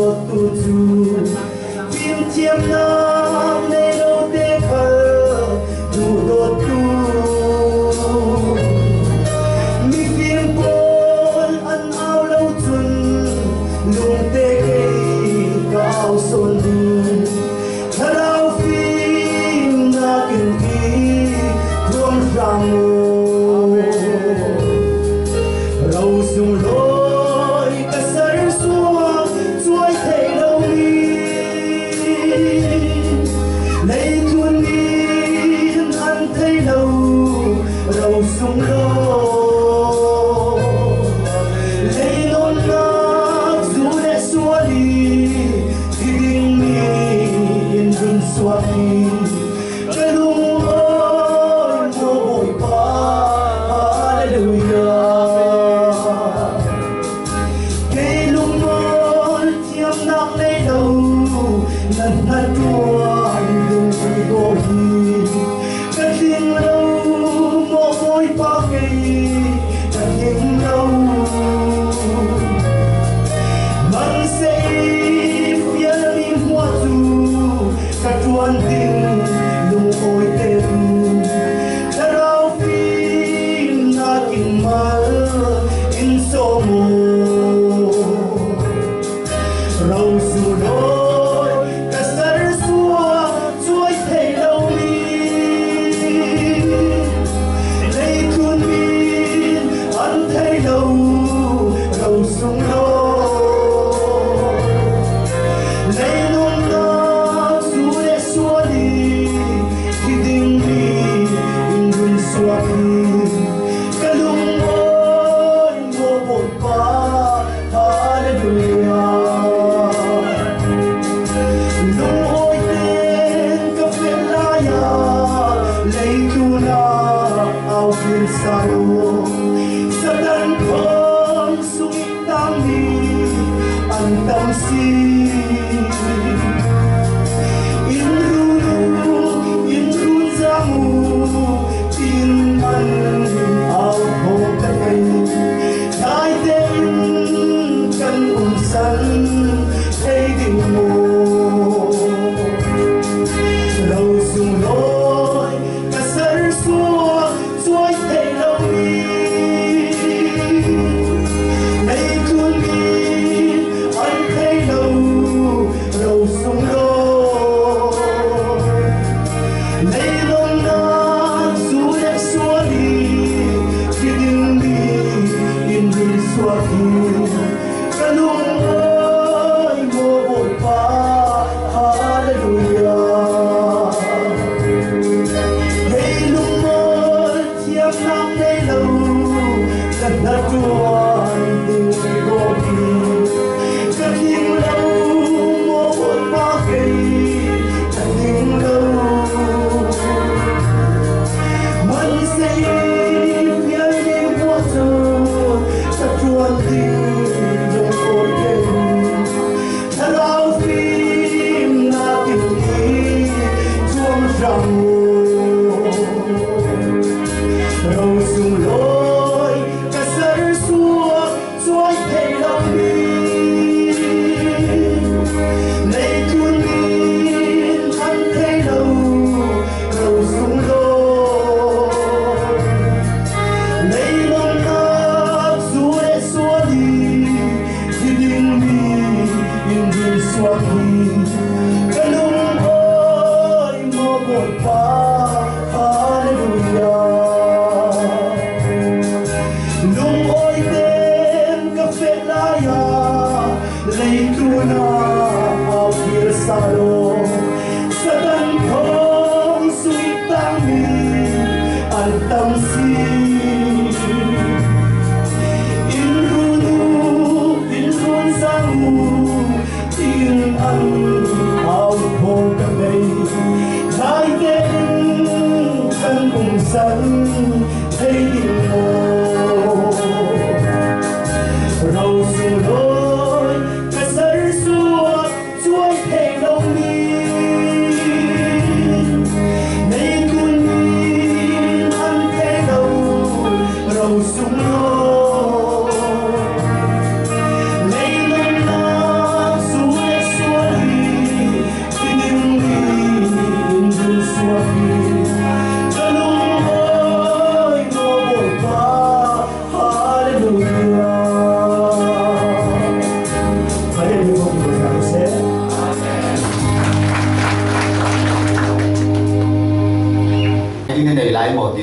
đột tu chu phim chiêm nam nơi đâu tê khờ dù đột tu mi phim bồn ăn ao lâu chuồn lùng tê cây cao xuân du thà đau phim na kinh kỳ thương rằng râu sung lối cả sấy xua chuối thầy lâu đi lấy tuôn đi ăn thấy lâu râu sung lối lấy nón nát dù để xua đi thì đình miền rừng xua đi cái lung ơi mùa bội ba hallelujah lần lần tuôn đường vô hi cái tiếng lâu mồ hôi ba cây cái tiếng lâu mình sẽ phía đi hoa du cái tuôn tình lùng ôi tên ta đau phim na kinh mơ in số mồ râu su đôi sung lối lấy nón nát dù để xua đi thì đình đi in rừng xua đi cái lung ôi mùa bội ba hallelujah lung ôi tên cà phê la ya lấy tu na ao phiền sa lô sa đan thon sung an tâm si in run ra mu tin ăn ao hồ cây hai tên căn sân thấy đình mồ lâu sung lối cả sân xua xuôi thầy lâu đi lấy cuốn đi anh thấy lâu râu sung lối lấy nón nát dù để xua đi thì đừng đi in rừng xua đi cả lung ơi mùa bội ba hallelujah hey lung ơi chiêm nam đây lâu lần đã tuôn tình vô kỳ cái tiếng lâu mùa bội ba cây cái tiếng lâu mình sẽ phía đi hoa thơ ta tuôn tình dòng ôi cây ta đau phim là tình ý chuông rằng râu sung lối cả sấy xua chuối thầy lâu đi lấy tuôn đi ăn thấy lâu râu sung lối lấy nón nát dù để xua đi thì đình đi in rừng xua đi cái lung ơi mồ bội ba hallelujah lung ôi tên cà phê la ya lấy tu na ao kia sa lô sa đan thong suy tăng mi an tâm si in run ra mu tiếng ăn ao hồ cà phê hai tên thân cùng sân thấy đình mồ râu sung lối cả sấy xua chuối thầy lâu đi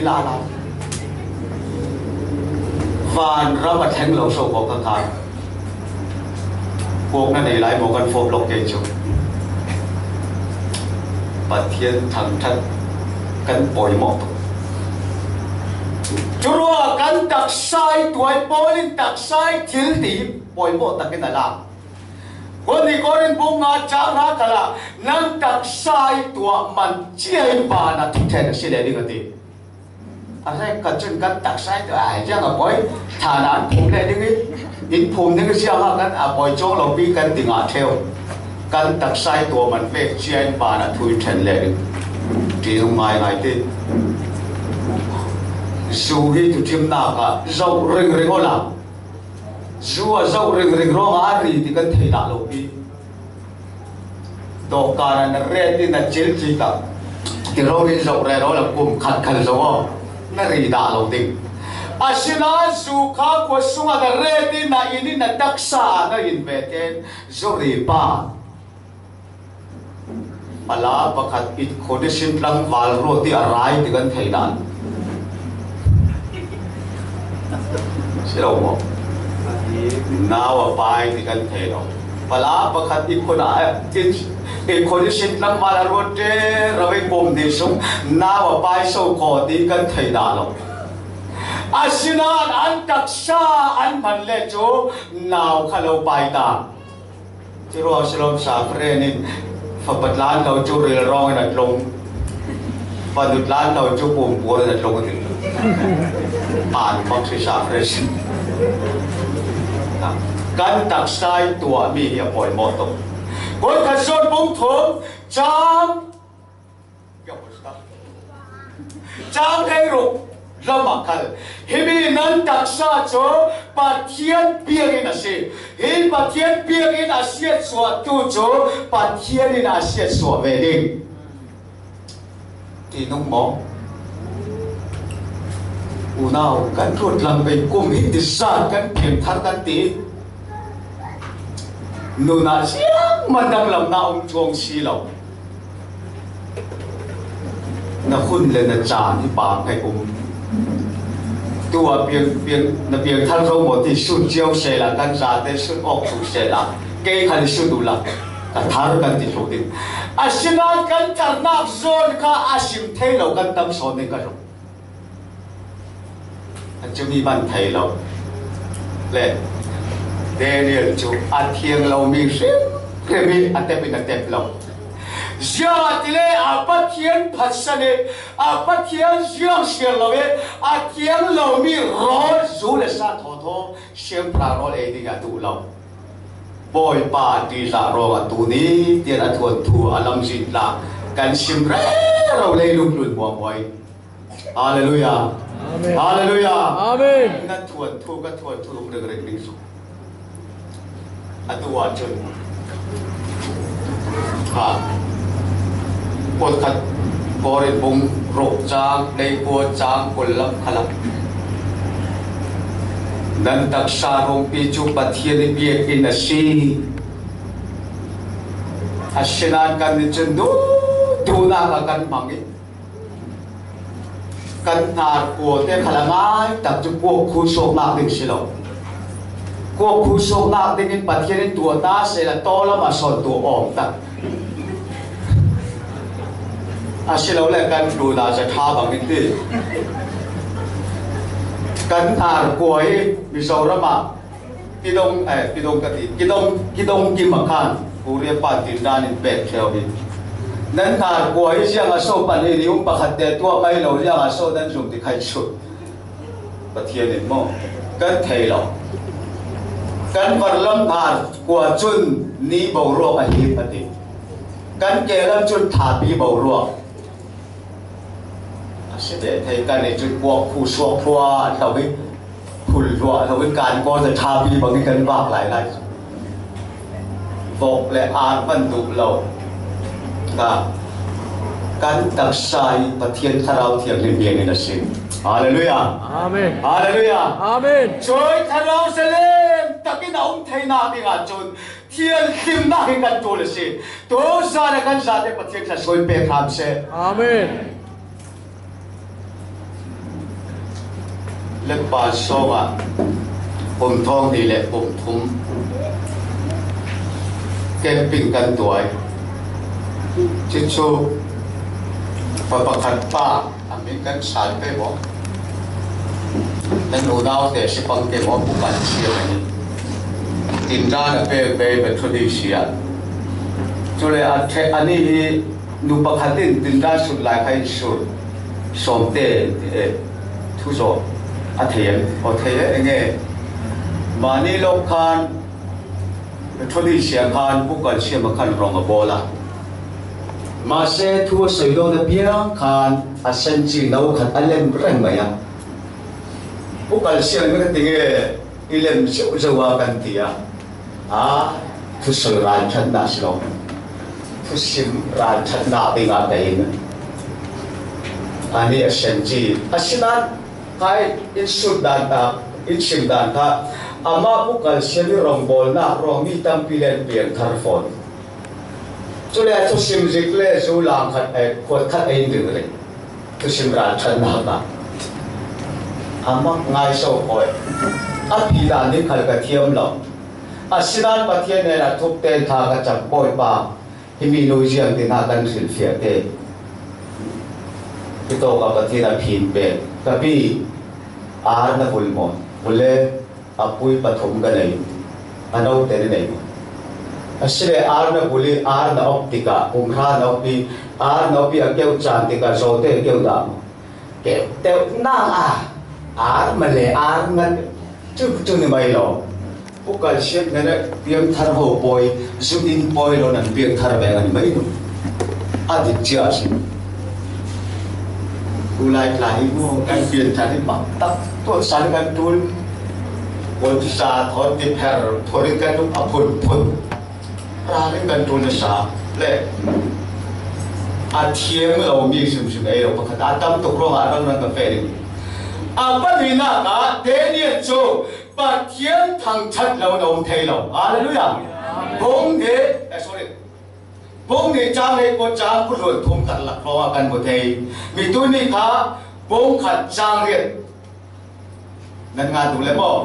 la la van ra mặt thánh lâu sâu của các thầy cuộc này lại một con phốp lộc kê chung và thiên thằng thân cân bồi mọt chú rùa cân đặc sai tuổi bồi linh đặc sai thiếu tí bồi mọt đặc cái này làm quân đi có đến bông ngã trả ra cả là nâng đặc sai tuổi mình chơi bà là thực thể được sẽ để đi cái gì anh thấy cần chân cân đặc sai tuổi ai chắc là bồi thà đàn phùm lên đi in phùm những cái xe khác cân bồi trong lòng bi cân thì ngã theo cân đặc sai tuổi mình về chơi bà là thui thành lệ đi chỉ không ai ngày thì dù hi tu chim na cả dâu rình rình ô làm dù à dâu rình rình rong á rì thì cần thấy đã lâu đi đồ cả là rẻ thì là chết gì cả thì rồi đi dâu rẻ đó là cùng khát khát dâu nó rì đã lâu đi à xin nói dù khá của sung là rẻ thì là in là đặc sản nó in về tên dâu rì ba ala pakhat it khode sim tlang wal ro ti arai ti kan thei dan siro mo nawa pai ti kan thei do ala pakhat it khona it khode sim tlang wal ro te rawai bom de sung nawa pai so kho ti kan thei da lo asinan an taksa an man le chu naw khalo pai ta siro siro sa frenin Phật lan đầu chú rìa rong là lông và đứt lan đầu chú buồn buồn là lông cái gì bản mặc sĩ sa fresh căn đặc sai tua mi hiệp bồi mọt tông cuối cả son bông thốn chám cái rục ra mặt khal hibi nan đặc sa cho ba thiên biếng in asi hi ba thiên biếng in asi suat tu cho ba thiên in asi suat về đi thì nông mỏ u nào cắn ruột làm về cùng hít thì sa cắn kiếm thắt cắn tí nụ na xiang mà đang làm na ông chuông xì lầu na khun lên na tràn thì bà cái cũng tua biếng thằng râu một thì sụt chiêu xe là căn ra tới sụt ốc sụt xe là cây khăn sụt đủ là cả thằng căn thì sụt đi à xin anh căn chặt nạp zone cả à xin thấy lâu căn tâm số này cả rồi anh chú mi ban thấy lâu lệ Daniel chú anh thiêng lâu mi xí cái mi anh tép lâu giờ thì lẽ à bắt thiên phát sinh à bắt thiên dương siêu lâu ấy à thiên lâu mi rồi dù là sa thô xem ra rồi ấy thì cả tụ lâu bồi ba đi ra rồi à tụ ní tiền à thua à làm gì là cần xem ra rồi lấy lục lục bồi Hallelujah Hallelujah Amen cái thua lục được linh số à tụ à chân ha bột khát bò rệt bung rộp trang đầy bùa trang bồn lâm khalam nan tak sa rong pi chu pathian biek in a si asinan kan chen du na ka kan mangi kan nar ko te khalangai tak chu ko khu sok na ding silo ko khu sok na ding in pathian tu ta se la to la ma son tu om tak asi lâu lại căn đủ là sẽ tha bằng cái gì căn thà cuối bị sâu ra mà cái đông cái đông kim mặc khan cú riêng bản tin ra nên bẹt theo đi nên thà cuối riêng là sâu bản này ông bạc hạt để tua bay lâu riêng là sâu nên dùng thì khai sụt và thiên đến mò căn thầy lâu căn vật lâm thà của chun ni bầu ruộng ở hiệp ở đi căn kề lâm chun thà bi bầu ruộng sẽ để thấy cái này chuyện cuộc phụ thuộc qua theo cái phụ thuộc theo cái cán con sẽ tham đi bằng cái cân bạc lại vọc lại an vẫn đủ lâu cả cán đặc sai và thiên thao thiền liên miên này là xin Hallelujah Amen Hallelujah Amen trời thao sẽ lên tất cái ông thầy nào bị ngã chôn thiên kim na hình căn chôn là xin tối ra là căn ra để và thiên là soi bề tham sẽ Amen เล็บปาโซงอ่ะผมทองดีแหละผมทุ่มเก็บปิ่งกันตัวจิตชูประคันป้าอเมริกันสารไปบอกนั่นหนูดาวแต่สิปังเก็บว่าบุกันเชียร์นี่ตินด้านเป็นทดีเชียจุเลยอันนี้หนูประคันตินด้านสุดหลายใครสุดสมเด็จทุกโซอาเทียนไงมานี่โลกคันทดีเชียคันบุกันเชียร์มาคันรองกับโบล่ะมาเสทัวสวยโดนเบียงคันอาเซนจีนเอาคันอันเล่มเร่งไหมอ่ะบุกันเชียร์ไม่กันติงอีเล่มจะว่ากันที่ทุสรานชันนาสิโลทุสิมรานชันนาติงอะไรนะอันนี้อาเซนจีอาศินันใครอินสุดดันตาอินสิมดันตาอามาบุกันเชียร์รองบอลน่ารองมีตั้งพิเลนเปลี่ยนคาร์ฟอนจุดแรกทุสิมจิกเล่จูลางขัดขวดขัดเองดึงเลยทุสิมรานชันนาตาอามาง่ายโซ่คอยอาพิดานนี่ขัดกระเทียมหลงอาศินันประเทศเนี่ยทุกเต้นทางกระจับปอยปาที่มีโนเจียงที่นากันสิลเฟียเต้ที่โตกับประเทศพินเป็นกับพี่อาร์นักบุลมอนบุลเล่อาปุยปฐมกันเลยอันนั้นเต้นเลยอาศัยอาร์นักบุลีอาร์นักออปติกาอุมรานักปีอาร์นักปีอาเกี่ยวจันติกาโซเต้เกี่ยวดามเกี่ยวเต้น่าอาร์มันเลยอาร์งั้นจุดนี่ไม่หรอกพวกการเช็คนั่นแหละเพียงทาร์โฮปอยซูอินปอยเรานั่นเพียงทาร์แบงกันไม่รู้อาดิเจียสิกูไล่ไล่กูกันเปลี่ยนทาร์ที่บังตักตัวสารกันตูนวันที่สาทอดที่แพร่ทอดกันทุกอภุนร้านกันตูนสาเล่อาเทียมเรามีสิ่งไอ้เราประคัตอาตั้มตกลงอะไรนั่นก็เฟรนอาปัจจุบันน่ะเดนิเอลโจปัจเจียนทางชัดเราโน้มเทเราอะไรรู้ยังพงเดsorry พงเดจ้างให้ก็จ้างผู้รวยทุ่มกันหลักเพราะว่ากันหมดเทมีตัวนี้ค่ะพงขัดจ้างเรียนนั่นงานถูกแล้วมั้ง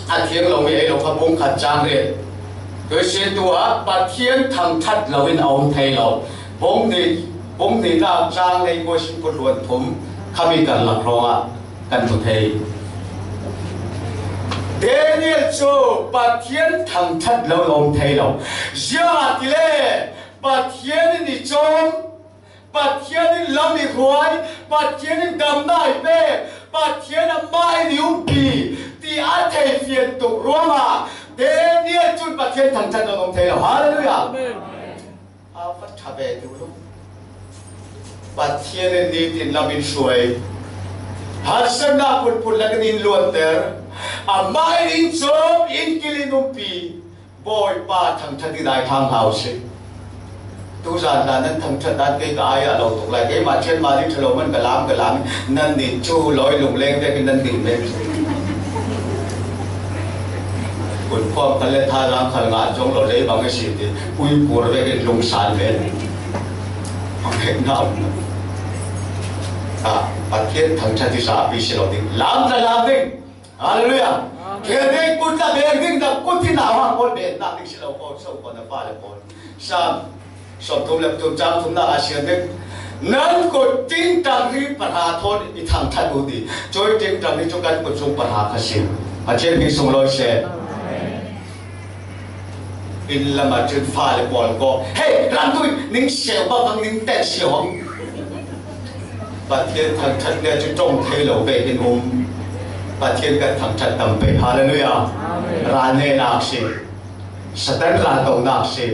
อาเทียนเราไม่ไอ้เราค่ะพงขัดจ้างเรียนโดยเช่นตัวปัจเจียนทางชัดเราเป็นเอาเทเราพงเดน่าจ้างให้ก็ชิผู้รวยทุ่มข้ามีกันหลักเพราะว่ากันหมดเทเดนิเอลโจปัจเจียนทางชัดเราลงเทเรายาติเล่ปัจเจียนนี่จงปัจเจียนนี่ลำมีรวยปัจเจียนนี่ดำได้เป้ปัจเจียนไม่นิ้วปีที่อาเทเฟียนตุรัวมาเดนิเอลจุนปัจเจียนทางชัดเราลงเทเราฮาเลลูยาอาฟัดชาเบดูลูกปัจเจียนนี่ติดลำมีสวยฮัสนาปุ่นแล้วก็นินล้วนเตอร์อาไม่อินโซอินกิลินุปีบอยป้าทางชัดที่ได้ทางเฮาส์ทุกสัปดาห์นั้นทางชัดนั้นก็ไอ้เราตกไหลก็มาเช่นมาที่ถล่มมันกระลามนั่นดิจูลอยลงเล้งได้กินนั่นดิไม่คนพ่อกันเลยท่าร่างขันงานจงเราเลยบางสิ่งที่ปุยปูระเวกลงสารเลยเอาเห็นน้ำประเทศทางชาติศาสตร์พิเศษเราดิ้งลามดิ้งฮาเลลูยาแค่เด็กกุศลเบงดิ้งนักกุศลหนาวคนเบงนักดิ้งสิเราคนส่งคนนับฟ้าเลยคนสอบทุ่มเล็บทุ่มจำทุ่มหน้าอาเซียนเด็กนั้นก็จริงจังที่ปัญหาทนอีทางทัดดูดีช่วยจริงจังที่จุกันกดส่งปัญหาขสิมาเช่นที่ส่งลอยเสอินละมาจุดฟ้าเลยคนก็เฮ้ยรันดุยนิ่งเสียวบ้างนิ่งแต่เสียวประเทศทางชัดเนี่ยจะจงเทเราไปเป็นหุ่มประเทศกันทางชัดต่ำไปฮาเลลูยาร้านเนี่ยนักสิสแตนร้านตรงนักสิ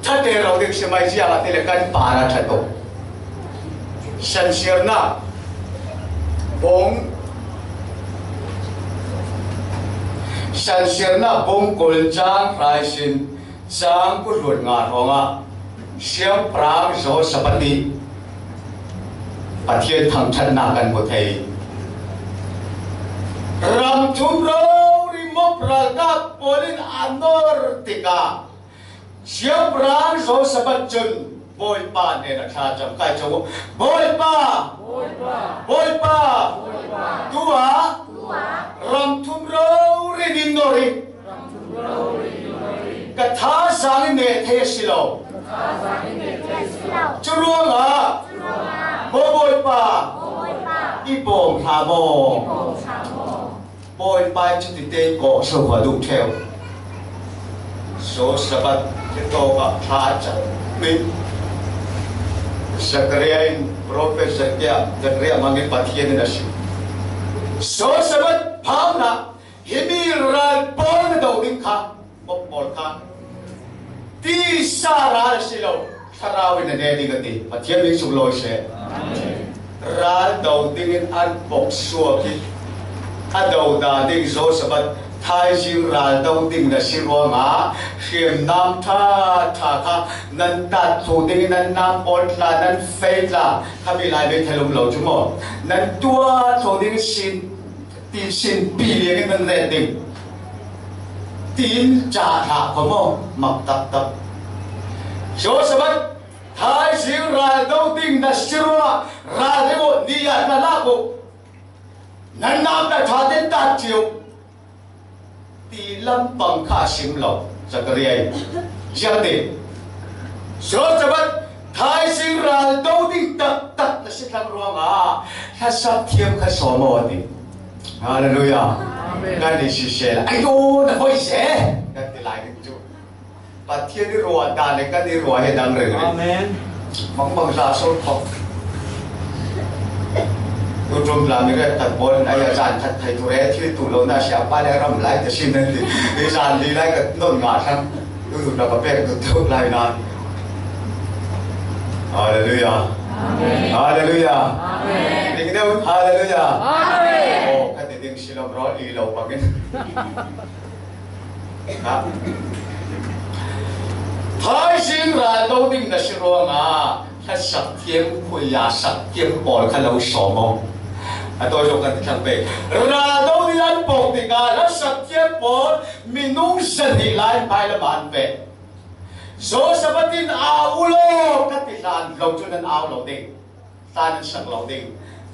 ชัดเจนเราเด็กสมัยเชียร์กันเลยกันป่านะชัดโตฉันเชื่อนะผมฉันเชื่อนะผมกุลจางไรสินจางกุลงานของเสียงพรางโซสปติประเทศทางชัดนากันหมดเลยรำชุมเราริมพระกับปนินอันนอร์ติกาเชียงปรางโซสบัดจุนบ bôi pa nên là cha chấm cái chỗ bôi pa tua ram thum râu ri din nori cái thá sang nè thế silo chú luôn à bôi pa ít bông hà mồ bôi pa chú thì tê cổ sâu vào đụng theo số sabat kita thá chấm mình Zakaria Prophet Zakaria manggil patian nasi. So sabat phamna himiral pon dauding kha bopol kha ti sara silo sarawin na dedi gati patian ning sugloi se ral dauding an bok suaki adau da ding so sabat thái siêu ra đâu tình là siêu ngã hiểm nam tha kha nan ta thủ tình nan nam ôn là nan phê là tham bị lại bên thay lồng lầu chúng mò nan tua thủ tình xin bì liền cái nan lệ tình tin trả thả có mò mặc tập số sao bắt thái siêu ra đâu tình là siêu ra thế bộ đi là la bộ nan nam đã thả đến ta chiều ti lam pang kha sim lo Zakaria giang đi số sabat thái sinh ra đâu đi tắc là sẽ làm ruộng à khá sắp thiêm khá sổ mồ đi Hallelujah cái này sẽ là ai đâu nó phải sẽ cái này lại được chú và thiên đi ruộng đàn này cái đi ruộng hiện đang rồi Amen mong ra số không tôi trông làm cái thật bốn ai là dàn thật thầy tôi ấy thì tụi lâu na sẽ ba lẻ răm lại thì xin nên thì dàn đi lại cái nôn ngả sang tôi tụi nó có biết tôi lại nè Hallelujah Hallelujah tiếng đâu Hallelujah oh cái tiếng xin lỗi rõ đi lâu bằng cái thái sinh ra đâu tiếng là xin lỗi àถ้าสักเทียมคุยยาสักเทียมปอดข้าเราสมองตัวโยกันทั้งเบราดาวยันปกติการและสักเทียมปอดมีนุ่งสนิลายไปละบานเบโซสบัตินอาอุโลกัติลานเราจุนันอาเราดิ่งตานันสักเราดิ่ง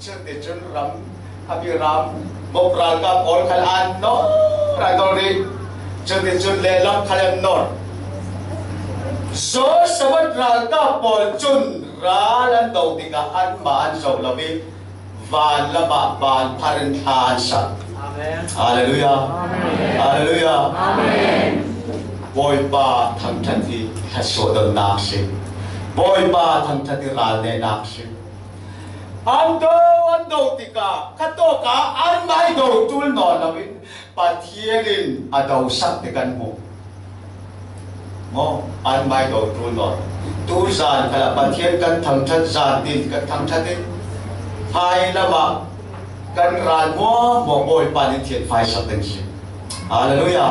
เชื่อติจุนรำฮับยรำบกรากับปอดขลันโนรายตัวนี้เชื่อติจุนเลลับขลันโนsố sabat raga polchun ralan đầu tika an man so labi van lama van parin than sa amen hallelujah amen hallelujah amen boy ba thang than thi haso don nak si boy ba thang than thi ral ne nak si an do tika kato ka an mai do tul no labi pathierin adau sak tikan mo mo an mai do tu no tu zan kala pathian kan thang that zan tin kan thang that tin phai lama kan ran mo boy pa ni thian phai sak den si hallelujah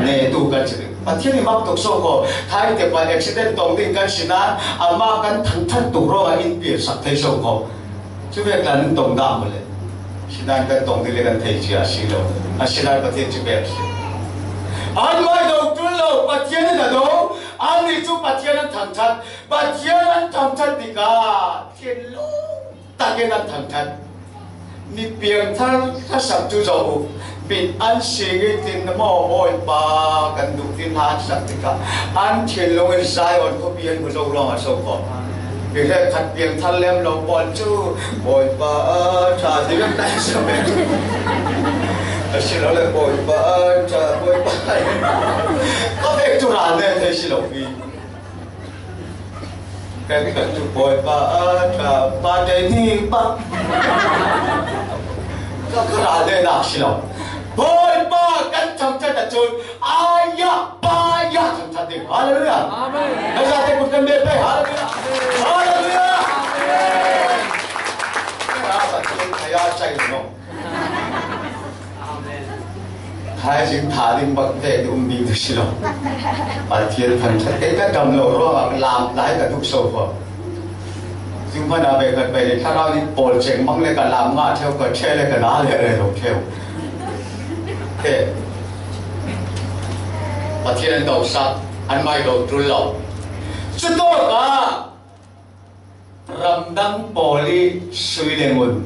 ne tu kan si pathian ni mak tok so ko thai te pa accident tong ding kan sina ama kan thang that tu ro in pi sak thai so ko chu ve kan tong da mo le sinan kan tong di le kan thai chi a si lo a sinan pathian chi be si an mai do tu lo pathian na do an ni chu pathian an thang that pathian an thang that ti ka thiên lo ta ke an thang that ni piang thang ka sab chu zo bin an sing it tin mo oi pa kan du tin han sak ti ka an thiên lo en sai on ko pian ko zo ro ma so ko vì thế thật piang than lem lo pon chu oi pa cha ti kan tai so me xin lỗi là bồi bận chờ bồi bận có thể chủ đàn này thấy xin lỗi vì cái chủ bồi bận chờ ba đây đi ba có cái đàn này nào xin lỗi bồi bận cắn thằng chân là chôn ai ya ba ya thằng chân đi hallelujah amen bây giờ thì một cái miền đây hallelujah hallelujah amen cái đó là chuyện thầy ơi chạy đúng không hai sinh thả đi bậc thế thì đi được xí lắm, bản thiên thần cái cầm lỗ rồi làm lái cả thúc sâu vào, nhưng mà đã về gần về thì thằng nào đi bồi chèn măng lên cả làm ngã theo cả che lên cả đá lên rồi theo, thế, bản thiên đầu sát, anh mai đầu trôi lỏng, chứ tôi cả Ramdang poli suilengun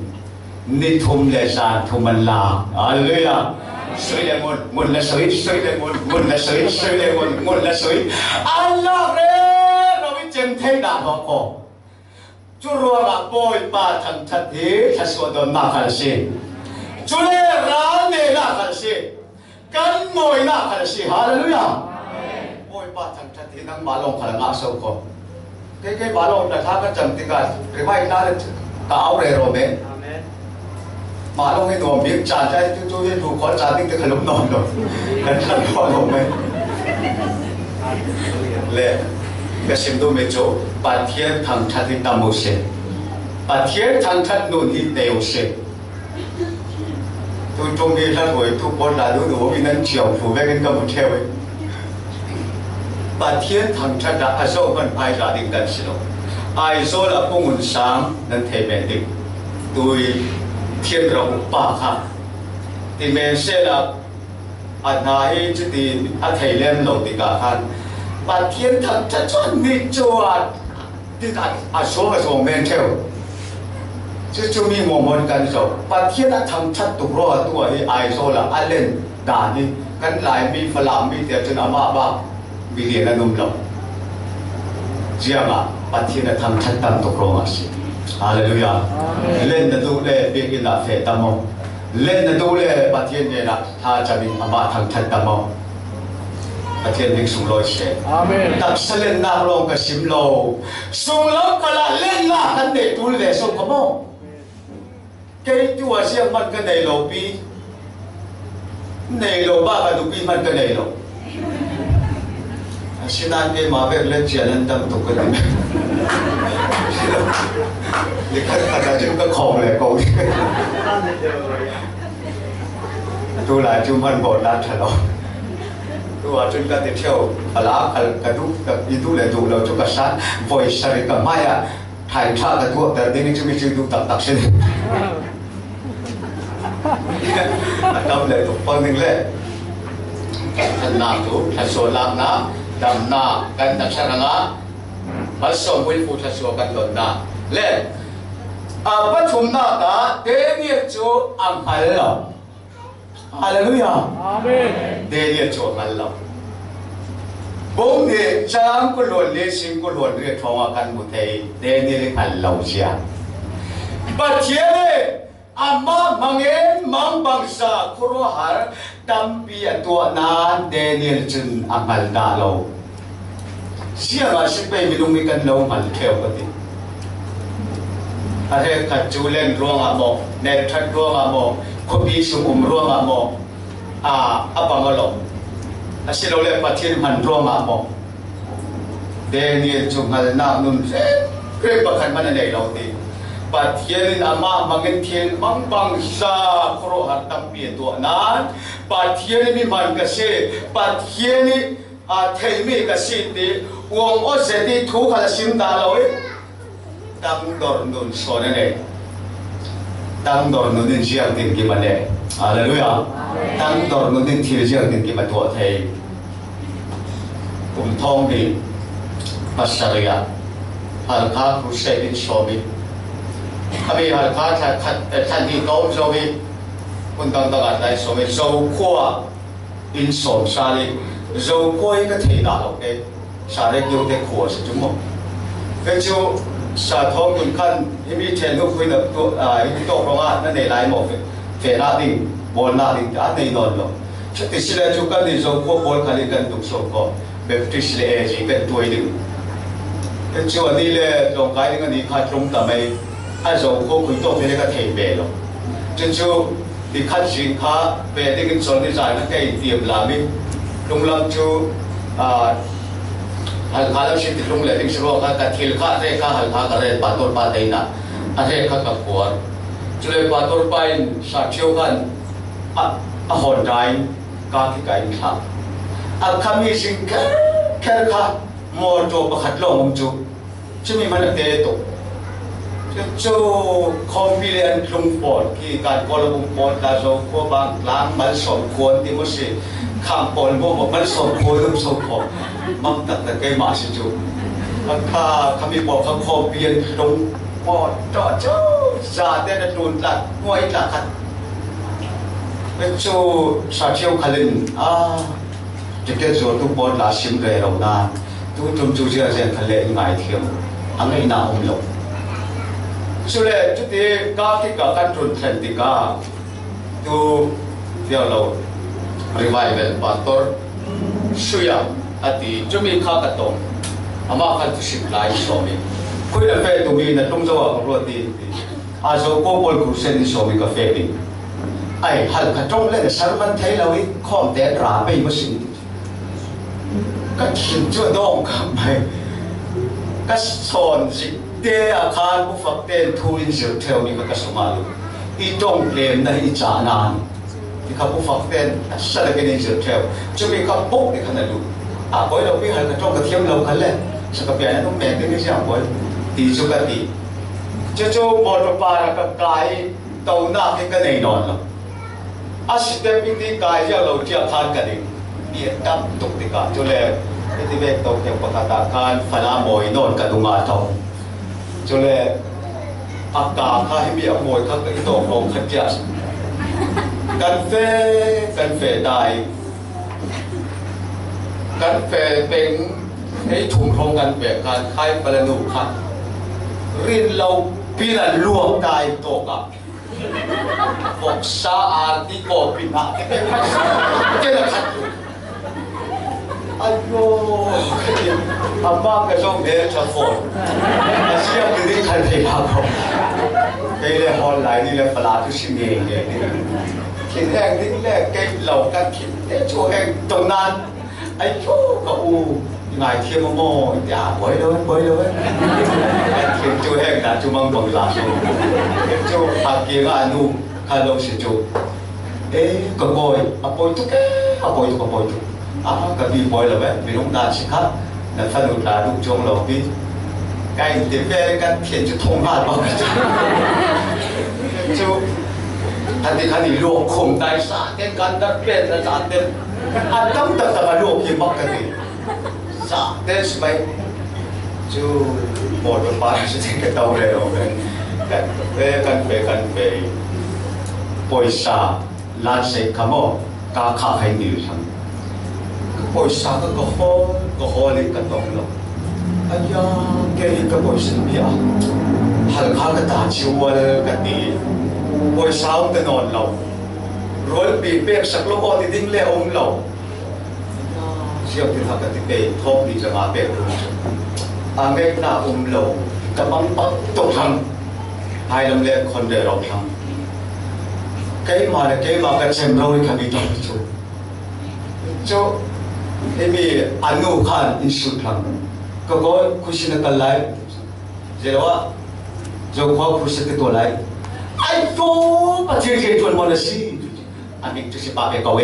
nitum lesan tumanla. Hallelujah. Suilengun mun la sui suilengun mun la sui suilengun mun la sui. Allah re robi jenthe da ko. Churua ga boy pa thang thati thasodon na khalsi. Chule ra ne na khalsi. Kan moi na khalsi. Hallelujah. Boy pa thang thati nang malong khalanga so ko. Cái bà lô là thang cái chậm thì cả cái vai ta là áo rẻ rồi bé bà lô cái đồ miếng trà trái chú cái đồ khó trà tính cái lúc ngon rồi cái thằng khó rồi bé lệ cái xem đồ mấy chỗ bà thiên thằng thắt thì tam màu xe bà thiên thằng thắt nôn thì đều xe tôi trông đi ra rồi tôi bỏ ra đồ vì nên chiều phụ về cái cầm một theo ấy bà thiên thằng cha đã ai số vẫn phải ra định đắn xí lô ai số là công nguồn sáng nên thề mẹ định tôi thiên rộng bà khá thì mẹ sẽ là anh ấy chứ thì anh thầy lên lầu thì cả khăn bà thiên thằng cha chọn đi cho thì ai số men theo chứ chú mi mồm mồmกันsố bà thiên đã thằng cha tụ rõ tuổi ai số là anh lên đàn đi cái lại mi phải làm mi để cho nó mà bà vì liền là nôm lòng, riêng à, bắt thiên là thằng thắt tâm tục rong à xí, Hallelujah, lên là tu lệ biết cái là phê tâm mong, lên là tu lệ bắt thiên này là tha cho mình mà thằng thắt tâm mong, bắt thiên mình sung lôi xe, tập sẽ lên nam long cái sim lô, sung lắm cái là lên là cái để tu lệ sung không mong, cái chùa riêng mình cái này lô pi, này lô ba cái tu pi mình cái này lô. Xin anh cái mà việc lên chuyện anh tâm tục cái này, thì cái là chúng ta khổ lại cầu, tôi là chúng mình bỏ ra thật rồi, tôi là chúng ta tiếp theo, là cái đúng cái itu là đủ rồi chúng ta sát, vội sari cái mai à, thay ra cái thuốc để đến chúng mình chịu tập tập sinh, tâm lệ tục phân định lệ, thành nam tu, thành số làm na. Đam na kan tak saranga Malsawm will put us so kan don na le pathum na ta Daniel chu ang halo hallelujah amen Daniel chu halo bông ni chang ko lon le sing ko lon re thonga kan mu thei Daniel halo sia pathiele amma mangen mang bangsa kuro har tampi atua na Daniel chun amal da lo sia ga sipai milungi kan lo mal kheu pati are ka chulen ronga mo ne that ronga mo khopi sum ronga mo abangalo asilo le pathin man ronga mo Daniel chungal na nun kre pakhan man nei lo ti pathian ama mangin thiên mang bang sa kro har tampi to nan pathian mi man ka se pathian thei mi ka si ti wong o se ti thu khala sim da loi tang dor nun so ne tang dor nun din jiang tin ki man ne hallelujah tang dor nun din thil jiang tin ki ma to thei kum thong ni pasaria har kha khu se din so mi kami har kha than di tom so mi kun tang tang dai so mi so kho in som sa li so koi ka thei da lo ke sa le kyo te kho se chung mo ke chu sa thong kun khan mi chen lu khui na to to ro nga na nei lai mo fe na ding bol na ding ta nei non lo chati sile chu kan ni so kho bol khali kan tuk so ko baptist le e ji kan toi ding ke chu ani le long kai ding ani kha trung ta mai ai dầu cô khuyên tôi phải cái thầy về rồi, chân chú thì khát xin khá về thì cái số này giải nó cái tiệm làm đi, lúc làm chú hal khá làm xin thì lúc lại thì số cái thiel khá thế khá hal khá cái này bắt tôi bắt đây nè, thế khá cái cuốn, chú lại bắt tôi bắt sát chiếuกันhòn đai cái khá, kami xin cái khá mua cho bắt khát lòng chú, chú mình phải để tổ cho confident lung port ki kan ko lung port da zo ko bang lang Malsawm kon ti mo si kham pol mo Malsawm ko lum so ko mang tak ta kai ma si chu ข้ามีบอกข้าขอเปลี่ยนลงปอดจ่อจ้าซาเดนตูนหลักงวยหลักขัดเป็นโจสาเชียวขลินจะเกิดโจทุกบอลลาชิมเรเรานานทุกจุดเชื่อเสียงทะเลง่ายเทียมอันนี้น่าอมลงสุดเลยจุดที่ก้าวที่ก้าวกันจุดเทรนติก้าดูเดี๋ยวเรารีไวเวลปัตตอร์สุยาอดีจุดมีข้ากระตงอามาคันตุสิบลายสมิคุยเรื่องเฟตุมีนะตุ้งจะว่าเขารู้ดีอาโซโกบอลกุเซนสมิกับเฟติไอ้ฮัลกระจงเล่นสารมันเทลวิข้อมแต่ราไปมาสิก็ขินจ้วดองกับไปก็สอนสิเดียคานผู้ฝักเต้นทูอินเสียเทลนี่ก็สมาลูอีจงเปลี่ยนในอีจานานที่เขาผู้ฝักเต้นสารกันอินเสียเทลจะมีเขาปุ๊กในขณะดูบอยเราพี่ฮัลกระจงกระเทียมเราคันแหละสักเปียนั้นต้องแบ่งกันที่อย่างบอยตีสุกตีเจ้าบอลปาร์ก็กลายตัวหน้าที่กันในนอนแล้วสิเต็มที่กายเราเจียคานกันเองเบียดกับตุกติกาจุเลที่เวกตัวเกี่ยวกับตาการฟลามอยนอนกันตรงมาทองจุเลอากาศข้าให้มีอมวยข้าก็อีตัวลงขัดจัดกันเฟได้กันเฟเป็นให้ถุงทงกันแบบการคล้ายปลาหนูขัดรินเราปีนั้นรวมได้ตกอ่ะบอกสะอาดที่ก่อปีน่ะเจ้าขัดอายุอาบ้าก็ต้องเดินชาฟอนอาเซียนคือที่ขัดที่เขาไปเล่นออนไลน์นี่เล่นปลาทุกสิ่งอย่างเงี้ยคิดแห้งนี่แหละเก่งเหล่ากันคิดช่วยแห้งตรงนั้นไอ้ชู้ก็งายเทียมโม่อย่าบ่อยเลยเทียมช่วยแห้งแต่ช่วยมังบังลาช่วยช่วยอาเกียร์นูฮัลโหลสิช่วยก็บ่อยบ่อยทุกบ่อยทุกก็มีบ่อยแล้วไหมมีน้องดาสิครับนั่นสนุกตาลูกจงเราพี่ใกล้เดี๋ยวแม่กันเขียนจะทงบ้านบ้างกันช่วยทันทีโลกคงได้สาเต้นกันดัดเปลี่ยนสาเต้นต้องแต่มาโลกยิ่งมากกันดิสาเต้นใช่ไหมช่วยหมดไปสิที่กระตุ้นเร็วเลยกันไปปอยซาลานเซคามอกาขาให้นิวทังปอยซาก็ฮอลิกันตรงนั้นอายาเกย์ก็ปอยสิมีฮัลข้าก็ตาชิวลกันดีปอยซาอุตนอนเรารวยปีเปียกสักโลกที่ดิ้งเลี้ยงเราเชี่ยวที่ทำกันที่เปย์ทบดีจะมาเปียกรู้อังเกตหน้าเรากำลังปักตกทางให้ลำเลียงคนเดียวเราทำเกี่ยมากันเช่นเราที่ทำดีต่อไปจู่มีอนุขานอินสุดทางก็คุยกันไล่เจ้าว่าจู่เขาคุยกันตัวไล่ไอ้ตัวปัจจัยจวนมันสิอันนี้จะสิบาเปก้าว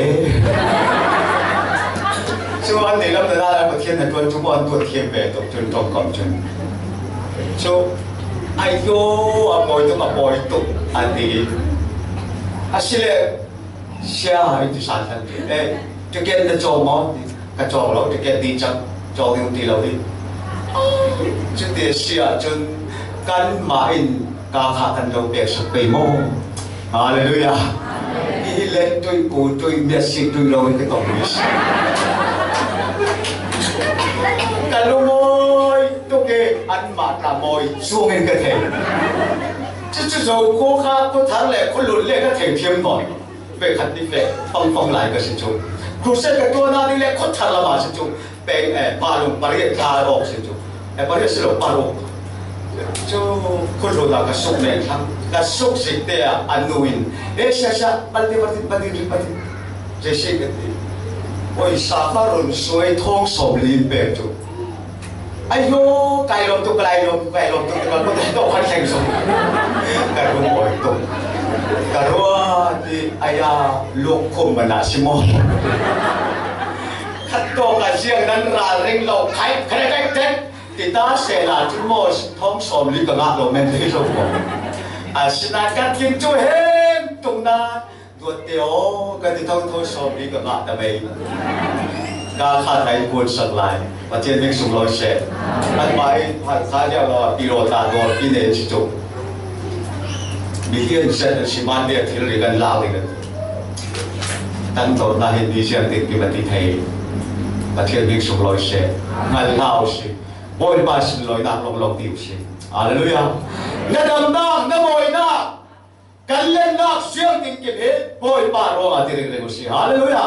จู่อันนี้เราแต่ละประเทศนั้นจวนตัวเทียมเปตกจนตรงกับจนจู่ไอ้ตัวบ่อยตุอันนี้อาศัยเสียหายที่สั่นทันทีจะเกิดจะจอมกระจอกเราจะเกิดดีจังจอยังตีเราดิจะเดียเสียจนกันมาอินกาขากันเราเปียกสเปย์โม่ฮาเลลูยาที่เล็กด้วยกูด้วยเมียสิด้วยเราที่ต้องมีกันลูกมอยตัวเกอันมาตามอยช่วงเงินกระเทยจะโจกูข้ากูทั้งแหล่คนหลุดเล่ก็เถียงเทียมหน่อยเวขัดนี่เฟฟังหลายก็สิจุครูเซนกับตัวนั้นนี่แหละคนทารมาสิจุเป็นปาลุปาริยาออกสิจุปาริยสิโลปารุจูคนรู้ละก็สุกเนี่ยทั้งก็สุกสิเดียอันนู้นเสียปฏิจะสิกันดีโอ้ยสาฟารุนสวยท้องสมลีเปจูอายุไก่ลมตุกไก่ลมตุกมันต้องพันแข่งสมไก่ลมบ่อยตุกกระรัวที่อายาลูกคุมมันน่าสิโมขัดโตกับเสียงนั้นราเร่งเราใครเต้นติดตาเสนาจุโมท้องสมลีกับงาเราแม่นที่เราบอกสินาการกินจุเฮงตรงนั้นตัวเดียวกันที่ท้องสมลีกับงาแต่ไม่ การขาดไทยควรสักลายประเทศมิกสุงลอยเช่อันหมายผ่านข้าเดียวเราปีโรตาโดนปีเนชิจุมีเทียนเส้นชิมันเดียที่เรียกันลาวเลยกันตั้งตัวน่าเห็นดีเสียงติดกิมติไทยประเทศมิกสุงลอยเช่งานลาวสิบอยบาสิลอยนักลงติวสิอาเลลูยาเนี่ยดำน้ำเนี่ยบอยนักกันเล่นนักเสียงติดกิมเหบอยบาโรอาติเรื่องกุศิอาเลลูยา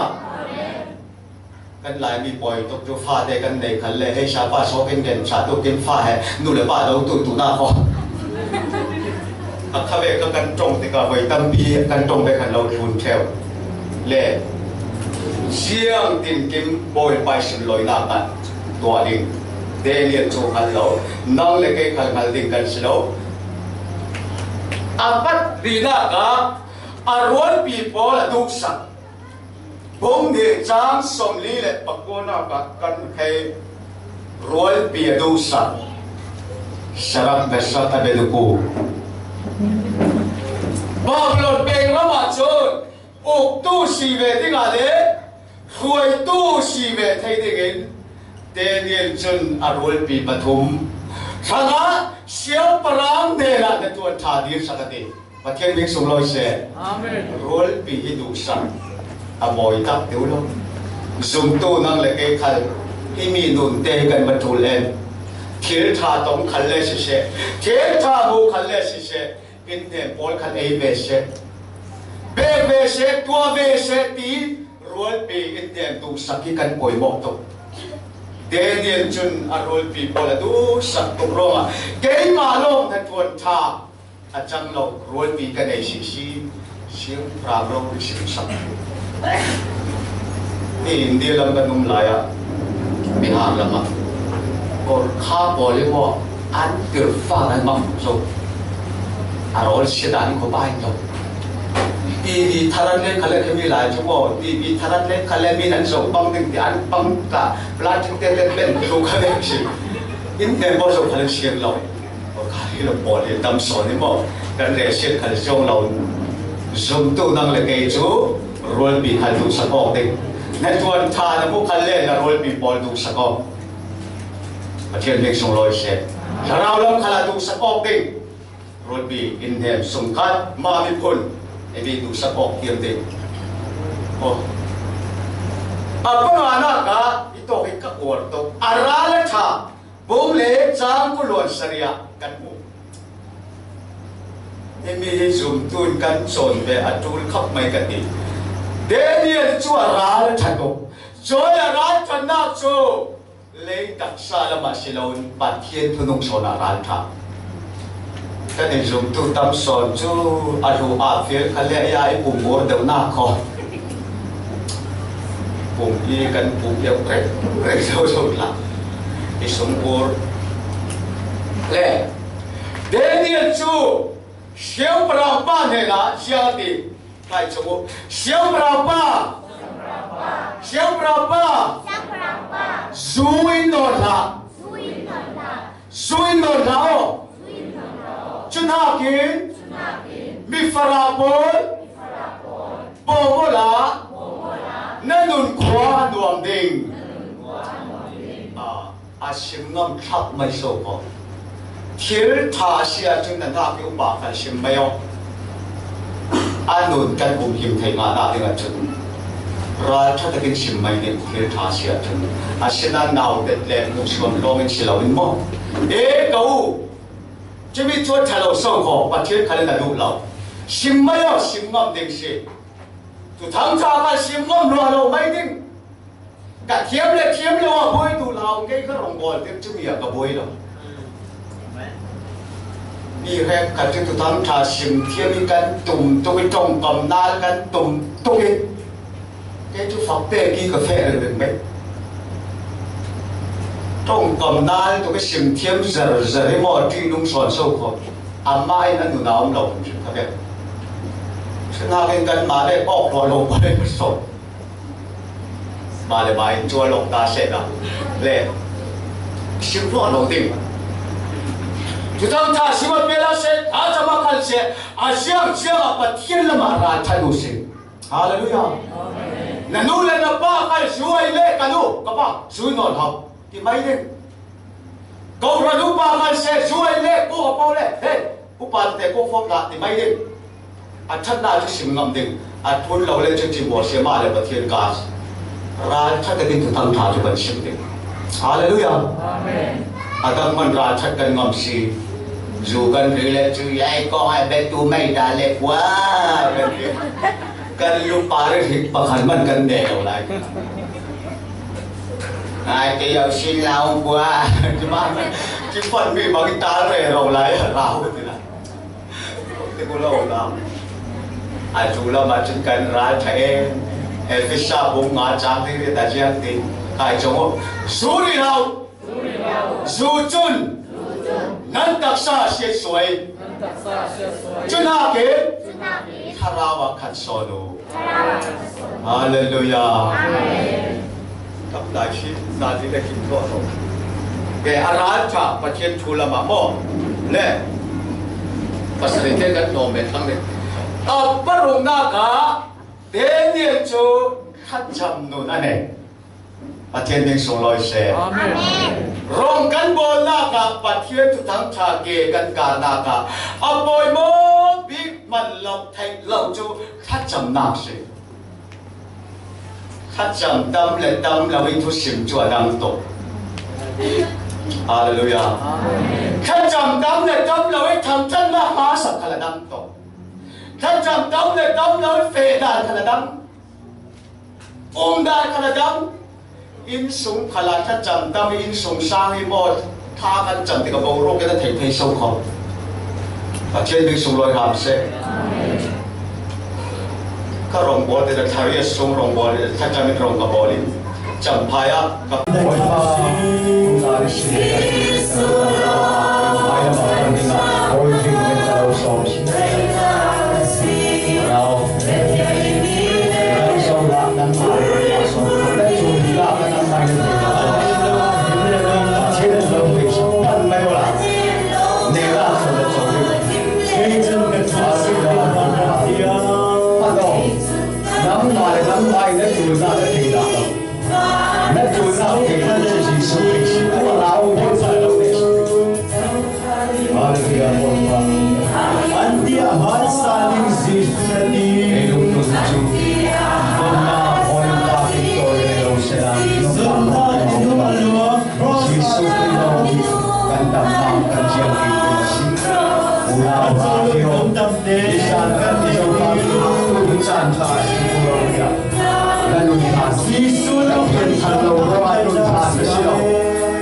กันหลายมีปล่อยตกจุฟ้าได้กันในขันเลยให้ชาวบ้านโซกันกันชาตุกินฟ้าให้นู่นเลยบ้านเราตุหน้าฟอข้าเวก็กันตรงติกาไว้ตั้งปีกันตรงไปขันเราทุนเทวเล่เสียงตินกิมบอยไปสิลอยหน้ากันตัวลิงเดเลียนโจกันเรานั่งเล็กขันขันลิงกันสิเราอาปัดดีน่ากะอารมณ์ปีโป้ละดุสักผมเด็กจางสมลีเลยปะโกนากักันให้รวยเปียดูสักสระเบสตาเบดุกูบางหลอดเบงละมาจนอุกตู้สีเวทิงอะไรรวยตู้สีเวทให้ได้เงินเดนิเอลจนอารวยปีปฐุมชนะเสียวปรางเดละในตัวชาดีสักทีประเทศมิกสุงลอยเสียรวยปีให้ดูสักอาบอยตักเดี๋ยวเราซุ่มตู้นั่งเลยไอ้ขันที่มีนุ่นเตะกันมาถูเล่นเทียร์ท่าต้องขันเล่สิเช่เทียร์ท่าหูขันเล่สิเช่อินเดียบอลขันเอเวเช่เบเวเช่ตัวเวเช่ตีรวยปีอินเดียดูสักที่กันป่วยหมดตัวเดนิเอลจุนอารวยปีบอลดูสักตุกร้องเกยมาลงทันทวนท่าอาจังเรารวยปีกันเอชิชีเสียงพรามเราเสียงสักนี่อินเดียลำกันนุ่มลายอ่ะมีหางลำอ่ะก็ข้าบอกเลยว่าอันเกิดฟ้าอันมั่งสุดอารมณ์เสียดายก็บ้าจังทีวีทารันเล่นเขาเล่นเขามีหลายชั่วโมงทีวีทารันเล่นเขาเล่นมีนั่นส่งปังตึงที่อันปังกะปลาจึงเต้นเล่นเล่นดูเขาเล่นสิอินเดียบอกส่งเขาเล่นเสียงเราก็ข้าที่เราบอกเลยตามสอนนี่บอกกันเรียกเสียงเขาเล่นส่งเราซุ่มตู้นั่งเลยไอ้จูรวยปีขันดูสักออกเด็กในตัวท่าพวกขันเล่นรวยปีบอลดูสักออกประเทศเล็กส่งลอยเสียถ้าเราลองขันดูสักออกเด็กรวยปีอินเดียสงคัดมามีผลไอ้บีดูสักออกเทียมเด็กโอ้อาปังอานักะอิโตหิกักอวดโตอาราเลท่าบุ้มเล่จางกุลวนสริยะกันมุมีซุ่มตุนกันโซนเบอจูลขับไม่กันดีเดนิเอลชัวร้านทันโตจอยร้านทันนักโซเลยตักซาลมาสิลอนปัดเทียนทุนงโซนาร้านท่าแต่ในซุ่มตุนตามโซนจูอารูอาเฟียเขาเลี้ยไอ้ปุ่มโบเดวนาคอปุ่มยี่กันปุ่มเดียวเร็วโซละไอ้สมบูรณ์เล่เดนิเอลจูเสียวปราบเนี่ยนะเสียดีใครจะบอกเสียวปราบเสียวปราบซุยนอนละจุนหากินมีฟราบอลโบโบลานั่นนุ่นขวาดวงดิ่งอาชิมน้ำทับไม่โซ่พอเทียร์ท่าเสียจนนั่นท่าพิวบากันชิมไม่เอาอันนู้นกันผมหิมไทยมาได้ยังไงจนราชตะกินชิมไม่เนี่ยเทียร์ท่าเสียจนอาชินันนาวเด็ดเล่มุชวนลงอินชิลาวินโมกูจะมีตัวทะเลาะส่งของประเทศเขาเล่นดูเราชิมไม่เอาชิมงอมเด็กเสียตัวทั้งชาติชิมงอมรัวเราไม่ดิ้งกะเทียมเลยว่าบอยดูเราแค่ก็รองบอลเต็มจุ่มอยากกับบอยเรามีแค่กันที่ตัวทั้งชาชิมเทียมกันตุ่มตัวไปจงกำนากันตุ่มตัวเองแค่จุดฝักเป้กี่กาแฟอะไรเป็นไหมจงกำนาตัวไปชิมเทียมจะได้หมดที่นุ่งสอนโซ่คนอาม่านั่นหนูน้ำเราชิมกาแฟฉันหากันมาได้ออกรอลงไปสดมาเลยมาจวนลงตาเสร็จอ่ะเล่ชิมพวกลงดิ่งจุดทั้งท่าชิมเวลาเสร็จอาจจะมาคันเสร็จอาเซียนปัดเทียนละมาราชาดูสิฮาเลลูยา nanu le na pa kai suai le kanu ka pa sui non học thì mấy đi câu ra nu pa kai se suai le ko pa le hey ku pa te ko phong la thì mấy đi a thân na chu sim ngam ding a thun lo le chu chi bo se ma le pathian ka ra tha ka ding thang tha chu ban sim ding hallelujah amen adam man ra tha kan ngam si dù cần rửa lại chú ai có ai biết tu mày đã lệ quá cần lúc ba rồi thì bằng hẳn mình cần đều lại ai cái yêu xin lao quá chứ mà chứ phần bị bằng cái ta về rồi lại rau cái gì này cái cô lâu lắm ai chú là mà chúng cần ra thấy cái sao bụng ngã trang thì người ta chỉ ăn thì ai chống số đi đâu số chun nan taksa siya suay chunake harawa katsono hallelujah kap dai shi na di le kin ko no ke arat cha pathian thulama mo le pasrite kan no me thang le aparung na ka deniel chu khacham no na ne pathian ding so loi se amen rong kan bol na ka pathian tu thang tha ke kan ka na ka apoi mo big man lom thai lo chu khacham na se khacham dam le dam la win thu sim chu dang to hallelujah amen khacham dam le dam la win tham chan na ma sa khala dang to khacham dam le dam la win fe dan khala dang dan khala dang in sung khala tha cham tam in sung sang hi mo tha kan cham ti ka bo ro ke da thei thei so kho a chen bi sung loi ham se ka rong bo te da thari sung rong bo le tha cham rong ka bo lin cham phaya ka bo pa na ri shi so ai ma kan ni na oi ji me ta lo so shi now so la nan ma so la chu la nan ma ni nắm bay nó chui ra nó thì đạt đâu nó chui ra thì nó chỉ số thì nó lão hết phải đâu đấy anh đi ăn saling zifani đúng đúng chú hôm nay hồi ta thì tôi đâu sẽ làm nó làm nó làm chỉ số thì đâu cần đảm bảo cần chiều thì ulah bahio isan kan dicoba bukan sai pulau lalu isun kan kalau orang tak sesio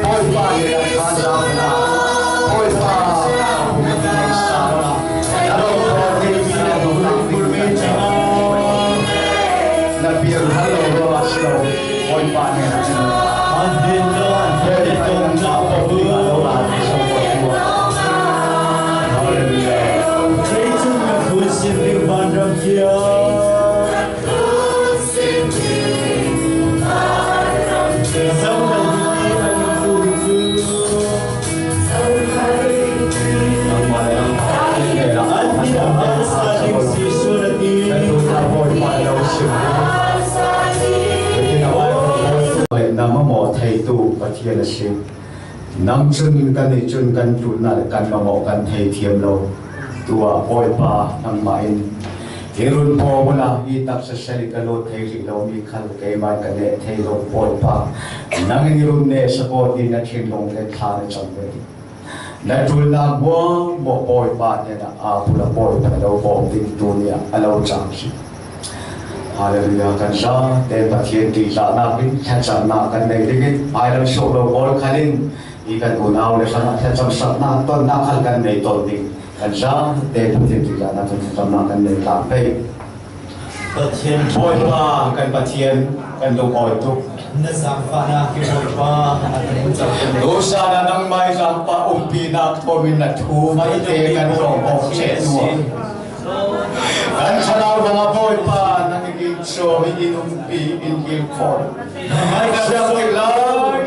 oi pa dia ada na oi pa kalau orang dia orang berbeza nabi kalau orang sesio oi pa dia adillah jadi tongkap orang nama mo thầy tu và thiên là siêu nắm chân kan tu na kan ma mo kan thầy thiêm lo tua oi pa nang main hirun po wala itak sa seli ka lo thầy ri lo mi khal ke mai ka ne thầy lo oi pa nang hirun ne support in na thin long le tha na cham ve na tu na mo oi pa ne na a pula oi pa lo bo tin tu nia alo chang si hallelujah kan sa te pathian ti la na bin cha cham na kan nei ding ai ram so lo bol khalin i kan u naw le sana cha cham sat na ton na khal kan nei ton ding kan sa te pathian ti la na cha cham na kan nei la pe pathian boy pa kan pathian kan lo oi tu na sang fa na ki boy pa do sa na nang mai sang pa pi na to min na thu mai te kan rong bo che tu kan chalaw na boy pa so in pi in gil khol mai ka sa boy la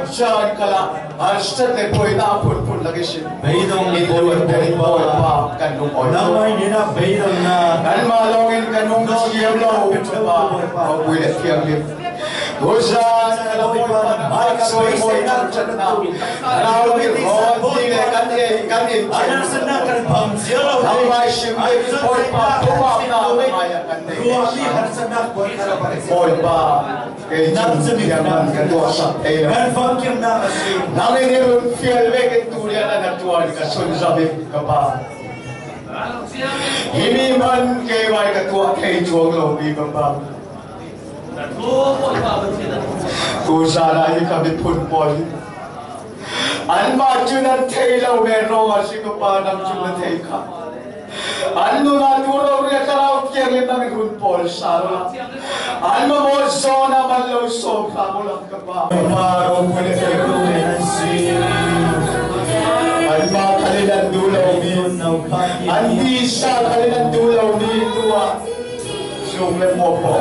Jan kala Harsat le poi na pun lagi sin Beidong Iluan dari poi pa kanung oi Namai nina beidong na Kan malongin kanung siam lo pa Kau boleh tiang lip Dosan kalau poi pa Soy poi na chatna Kalau roti le kan Ada senang kan bang zero Sampai sim le poi pa Pumap na maya kan Ruami har senang poi poi pa Kay Jaman kan dosa Dan fakir na kasi Namin yung feel veket tulian na natuan ka sunsabi ka pa. Hindi man kay may katua kay juwag lobi ka pa. Kung sana ay kami punpol. An majunan taylaw meron kasi ka pa ng junan tay ka. Ano na turaw rin karaw kiyangin ng punpol sana. Ano mo zona man lo so kamulang ka pa. Marong kulit ko nasi. Alma kalilan dulaw ni Andi sa kalilan dulaw ni Tua Sumle mo po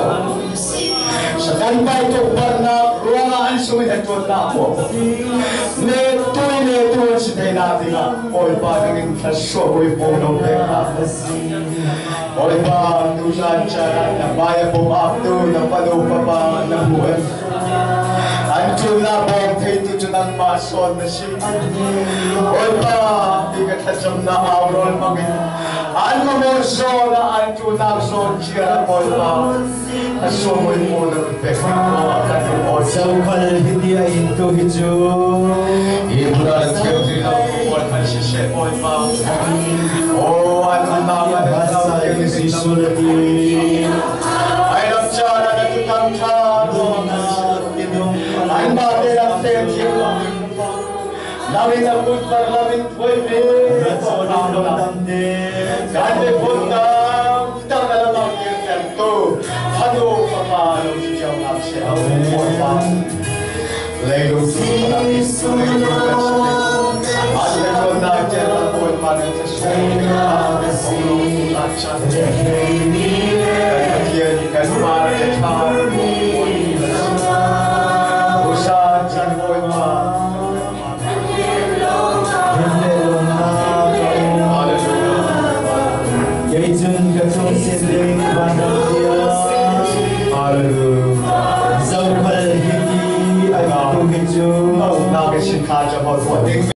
Sa kanbay ito na ruangan sumitatod na po Neto si tayo natin nga Oy ba naging kasoy po ng teka Oy ba ang tusan siya na bayan po maakto na palupa pa ng buwan Anjul na bong kaito dyan ang mason na siya Oy pa, ikat hadsam na aurol mangin Ano mo so na anjul na son siya Oy pa, asumoy mo na pepek mo At mo Saukal hindi ay ito hiju Ibu na nagkiyot rin ang kumol man si Chef Oy pa Oh, ano naman ang tawag yung Isulati Ay nagtsara na tutang taro Ang bakit ang tensiyo Namin ang budbar namin pwede Kaya bundang Tang na lamang yung kanto Hado ka pa Nung siyaw na siya Laylong siya At ito na dyan ang buwan pa ng siya At yan kan para sa Yaitzun katong sinding bandang siya Saukal hindi ay ito hiju Nakisin ka dyan mo